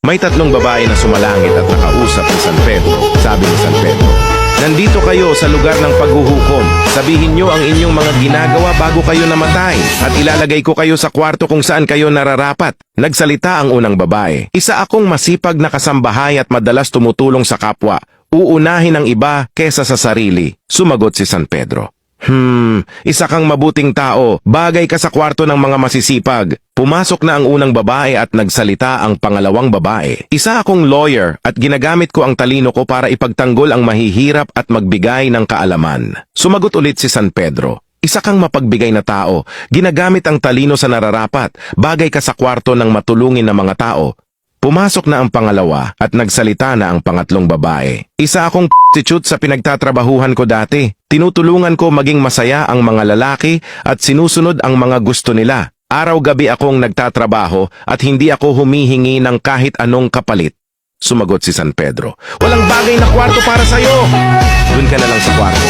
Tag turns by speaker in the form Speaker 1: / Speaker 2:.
Speaker 1: May tatlong babae na sumalangit at nakausap ni San Pedro. Sabi ni San Pedro, "Nandito kayo sa lugar ng paghuhukom. Sabihin nyo ang inyong mga ginagawa bago kayo namatay at ilalagay ko kayo sa kwarto kung saan kayo nararapat." Nagsalita ang unang babae. "Isa akong masipag na kasambahay at madalas tumutulong sa kapwa. Uunahin ang iba kesa sa sarili." Sumagot si San Pedro, isa kang mabuting tao. Bagay ka sa kwarto ng mga masisipag." Pumasok na ang unang babae at nagsalita ang pangalawang babae. "Isa akong lawyer at ginagamit ko ang talino ko para ipagtanggol ang mahihirap at magbigay ng kaalaman." Sumagot ulit si San Pedro, "Isa kang mapagbigay na tao. Ginagamit ang talino sa nararapat. Bagay ka sa kwarto ng matulungin na mga tao." Pumasok na ang pangalawa at nagsalita na ang pangatlong babae. "Isa akong prostitute sa pinagtatrabahuhan ko dati. Tinutulungan ko maging masaya ang mga lalaki at sinusunod ang mga gusto nila. Araw-gabi akong nagtatrabaho at hindi ako humihingi ng kahit anong kapalit." Sumagot si San Pedro, "Walang bagay na kwarto para sa'yo. Doon ka na lang sa kwarto."